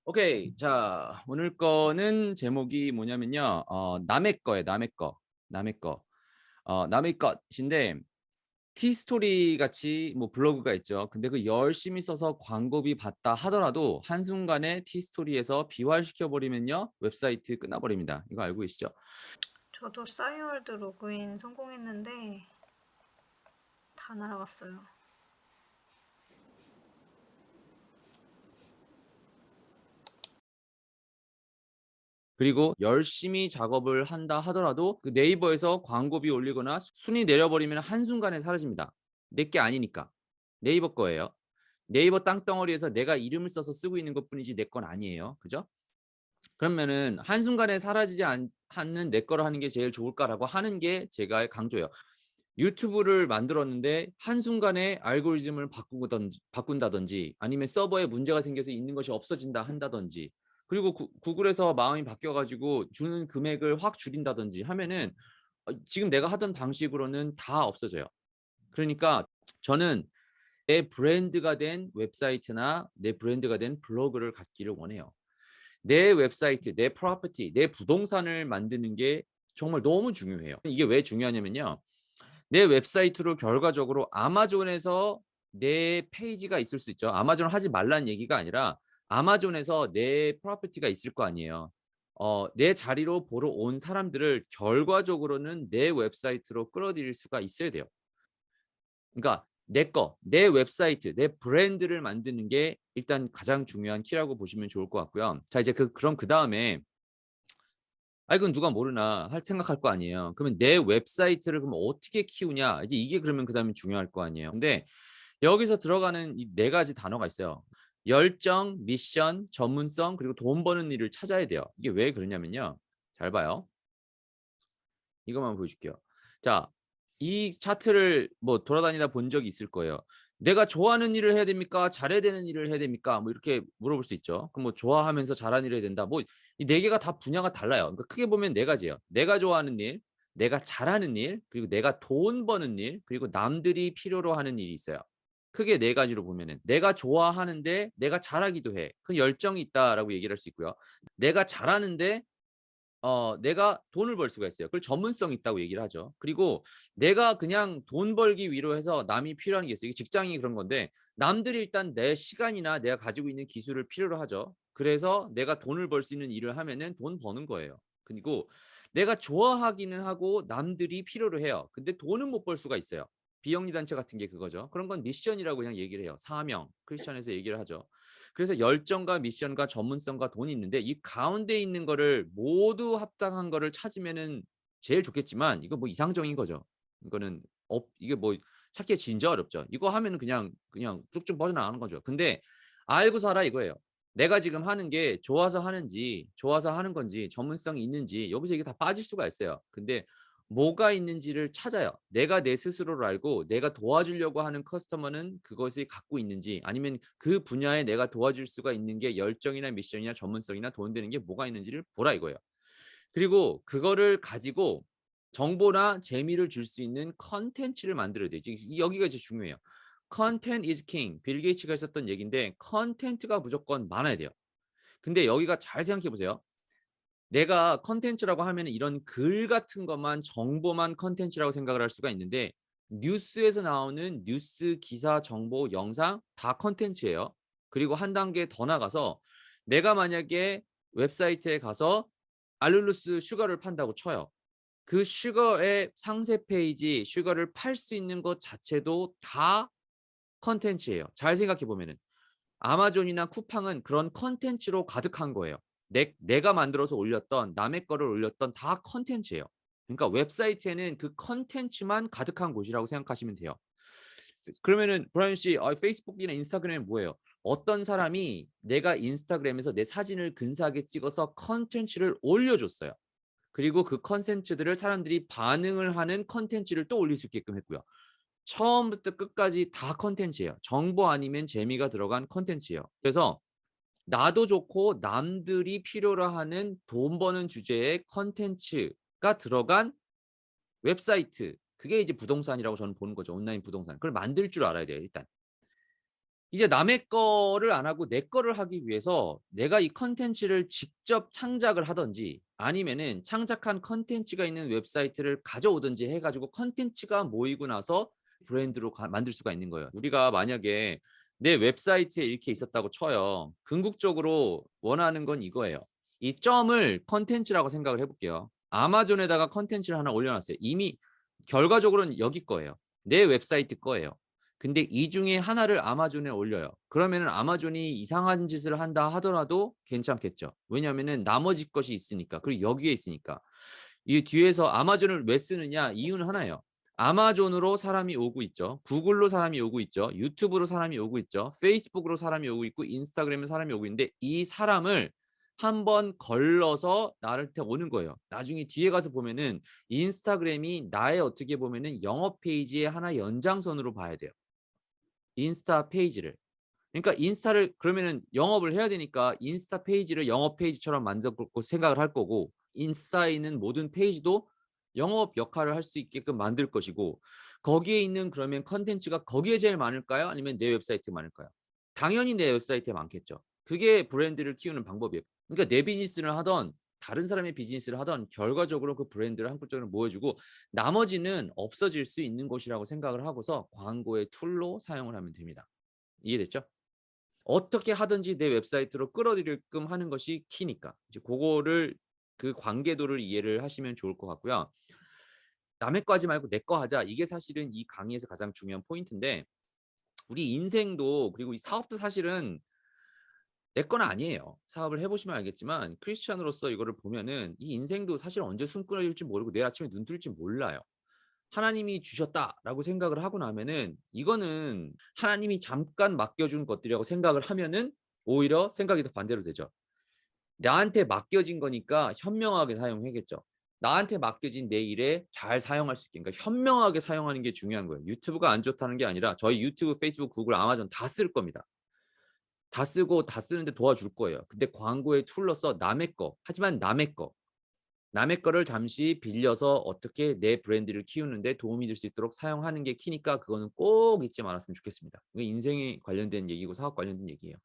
오케이. 자, 오늘 거는 제목이 뭐냐면요. 남의 거예요. 남의 거. 남의 거. 남의 것인데 티스토리 같이 뭐 블로그가 있죠. 근데 그 열심히 써서 광고비 받다 하더라도 한순간에 티스토리에서 비활시켜 버리면요. 웹사이트 끝나버립니다. 이거 알고 계시죠? 저도 싸이월드 로그인 성공했는데 다 날아갔어요. 그리고 열심히 작업을 한다 하더라도 그 네이버에서 광고비 올리거나 순위 내려버리면 한순간에 사라집니다. 내 게 아니니까. 네이버 거예요. 네이버 땅덩어리에서 내가 이름을 써서 쓰고 있는 것뿐이지 내 건 아니에요. 그죠? 그러면은 한순간에 사라지지 않는 내 거를 하는 게 제일 좋을까라고 하는 게 제가 강조해요. 유튜브를 만들었는데 한순간에 알고리즘을 바꾼다든지 아니면 서버에 문제가 생겨서 있는 것이 없어진다 한다든지 그리고 구글에서 마음이 바뀌어 가지고 주는 금액을 확 줄인다든지 하면은 지금 내가 하던 방식으로는 다 없어져요. 그러니까 저는 내 브랜드가 된 웹사이트나 내 브랜드가 된 블로그를 갖기를 원해요. 내 웹사이트, 내 프로퍼티, 내 부동산을 만드는 게 정말 너무 중요해요. 이게 왜 중요하냐면요. 내 웹사이트로 결과적으로 아마존에서 내 페이지가 있을 수 있죠. 아마존을 하지 말라는 얘기가 아니라 아마존에서 내 프로퍼티가 있을 거 아니에요. 내 자리로 보러 온 사람들을 결과적으로는 내 웹사이트로 끌어들일 수가 있어야 돼요. 그러니까 내 웹사이트, 내 브랜드를 만드는 게 일단 가장 중요한 키라고 보시면 좋을 것 같고요. 자, 이제 그럼 그다음에 '아 이건 누가 모르나.' 할 생각할 거 아니에요. 그러면 내 웹사이트를 그럼 어떻게 키우냐 이제 이게 그러면 그다음에 중요할 거 아니에요. 근데 여기서 들어가는 이 네 가지 단어가 있어요. 열정, 미션, 전문성 그리고 돈 버는 일을 찾아야 돼요. 이게 왜 그러냐면요. 잘 봐요. 이것만 보여줄게요. 자, 이 차트를 뭐 돌아다니다 본 적이 있을 거예요. "내가 좋아하는 일을 해야 됩니까? 잘해야 되는 일을 해야 됩니까?" 뭐 이렇게 물어볼 수 있죠. 그럼 뭐 "좋아하면서 잘하는 일을 해야 된다." 뭐 이 네 개가 다 분야가 달라요. 그러니까 크게 보면 네 가지예요. 내가 좋아하는 일, 내가 잘하는 일, 그리고 내가 돈 버는 일, 그리고 남들이 필요로 하는 일이 있어요. 크게 네 가지로 보면은 내가 좋아하는데 내가 잘하기도 해. 그 열정이 있다라고 얘기를 할 수 있고요. 내가 잘하는데 내가 돈을 벌 수가 있어요. 그걸 전문성이 있다고 얘기를 하죠. 그리고 내가 그냥 돈 벌기 위로 해서 남이 필요한 게 있어요. 이게 직장이 그런 건데 남들이 일단 내 시간이나 내가 가지고 있는 기술을 필요로 하죠. 그래서 내가 돈을 벌 수 있는 일을 하면은 돈 버는 거예요. 그리고 내가 좋아하기는 하고 남들이 필요로 해요. 근데 돈은 못 벌 수가 있어요. 비영리 단체 같은 게 그거죠. 그런 건 미션이라고 그냥 얘기를 해요. 사명, 크리스천에서 얘기를 하죠. 그래서 열정과 미션과 전문성과 돈이 있는데 이 가운데 있는 거를 모두 합당한 거를 찾으면은 제일 좋겠지만 이거 뭐 이상적인 거죠. 이거는 이게 뭐 찾기 진짜 어렵죠. 이거 하면은 그냥 쭉쭉 뻗어나가는 거죠. 근데 알고 살아 이거예요. 내가 지금 하는 게 좋아서 하는지 좋아서 하는 건지 전문성이 있는지 여기서 이게 다 빠질 수가 있어요. 근데 뭐가 있는지를 찾아요. 내가 내 스스로를 알고 내가 도와주려고 하는 커스터머는 그것을 갖고 있는지 아니면 그 분야에 내가 도와줄 수가 있는 게 열정이나 미션이나 전문성이나 돈 되는 게 뭐가 있는지를 보라 이거예요. 그리고 그거를 가지고 정보나 재미를 줄 수 있는 컨텐츠를 만들어야 되지. 여기가 이제 중요해요. "Content is king." 빌 게이츠가 했었던 얘기인데 컨텐츠가 무조건 많아야 돼요. 근데 여기가 잘 생각해 보세요. 내가 컨텐츠라고 하면은 이런 글 같은 것만 정보만 컨텐츠라고 생각을 할 수가 있는데 뉴스에서 나오는 뉴스 기사, 정보, 영상 다 컨텐츠예요. 그리고 한 단계 더 나가서 내가 만약에 웹사이트에 가서 알룰루스 슈거를 판다고 쳐요. 그 슈거의 상세 페이지, 슈거를 팔 수 있는 것 자체도 다 컨텐츠예요. 잘 생각해 보면은. 아마존이나 쿠팡은 그런 컨텐츠로 가득한 거예요. 내가 만들어서 올렸던 남의 거를 올렸던 다 컨텐츠예요. 그러니까 웹사이트에는 그 컨텐츠만 가득한 곳이라고 생각하시면 돼요. 그러면은 브라이언 씨 페이스북이나 인스타그램은 뭐예요? 어떤 사람이 내가 인스타그램에서 내 사진을 근사하게 찍어서 컨텐츠를 올려줬어요. 그리고 그 컨텐츠들을 사람들이 반응을 하는 컨텐츠를 또 올릴 수 있게끔 했고요. 처음부터 끝까지 다 컨텐츠예요. 정보 아니면 재미가 들어간 컨텐츠예요. 그래서 나도 좋고 남들이 필요로 하는 돈 버는 주제의 컨텐츠가 들어간 웹사이트. 그게 이제 부동산이라고 저는 보는 거죠. 온라인 부동산. 그걸 만들 줄 알아야 돼요, 일단. 이제 남의 거를 안 하고 내 거를 하기 위해서 내가 이 컨텐츠를 직접 창작을 하든지 아니면은 창작한 컨텐츠가 있는 웹사이트를 가져오든지 해 가지고 컨텐츠가 모이고 나서 브랜드로 만들 수가 있는 거예요. 우리가 만약에 내 웹사이트에 이렇게 있었다고 쳐요. 궁극적으로 원하는 건 이거예요. 이 점을 컨텐츠라고 생각을 해 볼게요. 아마존에다가 컨텐츠를 하나 올려 놨어요. 이미 결과적으로는 여기 거예요. 내 웹사이트 거예요. 근데 이 중에 하나를 아마존에 올려요. 그러면은 아마존이 이상한 짓을 한다 하더라도 괜찮겠죠. 왜냐하면은 나머지 것이 있으니까. 그리고 여기에 있으니까. 이 뒤에서 아마존을 왜 쓰느냐? 이유는 하나예요. 아마존으로 사람이 오고 있죠. 구글로 사람이 오고 있죠. 유튜브로 사람이 오고 있죠. 페이스북으로 사람이 오고 있고 인스타그램에 사람이 오고 있는데 이 사람을 한번 걸러서 나한테 오는 거예요. 나중에 뒤에 가서 보면은 인스타그램이 나의 어떻게 보면은 영업 페이지의 하나의 연장선으로 봐야 돼요. 인스타 페이지를. 그러니까 인스타를 그러면은 영업을 해야 되니까 인스타 페이지를 영업 페이지처럼 만들고 생각을 할 거고 인스타에 있는 모든 페이지도 영업 역할을 할 수 있게끔 만들 것이고 거기에 있는 그러면 컨텐츠가 거기에 제일 많을까요? 아니면 내 웹사이트에 많을까요? 당연히 내 웹사이트에 많겠죠. 그게 브랜드를 키우는 방법이에요. 그러니까 내 비즈니스를 하던 다른 사람의 비즈니스를 하던 결과적으로 그 브랜드를 한국적으로 모여주고 나머지는 없어질 수 있는 것이라고 생각을 하고서 광고의 툴로 사용을 하면 됩니다. 이해됐죠? 어떻게 하든지 내 웹사이트로 끌어들이게끔 하는 것이 키니까. 이제 고거를 그 관계도를 이해를 하시면 좋을 것 같고요. 남의 거 하지 말고 내 거 하자. 이게 사실은 이 강의에서 가장 중요한 포인트인데 우리 인생도 그리고 이 사업도 사실은 내 건 아니에요. 사업을 해 보시면 알겠지만 크리스찬으로서 이거를 보면은 이 인생도 사실 언제 숨 끊어질지 모르고 내일 아침에 눈 뜰지 몰라요. 하나님이 주셨다라고 생각을 하고 나면은 이거는 하나님이 잠깐 맡겨준 것들이라고 생각을 하면은 오히려 생각이 더 반대로 되죠. 나한테 맡겨진 거니까 현명하게 사용해야겠죠. 나한테 맡겨진 내 일에 잘 사용할 수 있게 그러니까 현명하게 사용하는 게 중요한 거예요. 유튜브가 안 좋다는 게 아니라 저희 유튜브, 페이스북, 구글, 아마존 다 쓸 겁니다. 다 쓰고 다 쓰는데 도와줄 거예요. 근데 광고의 툴로서 남의 거 하지만 남의 거를 잠시 빌려서 어떻게 내 브랜드를 키우는데 도움이 될 수 있도록 사용하는 게 키니까 그거는 꼭 잊지 말았으면 좋겠습니다. 이게 인생에 관련된 얘기고 사업 관련된 얘기예요.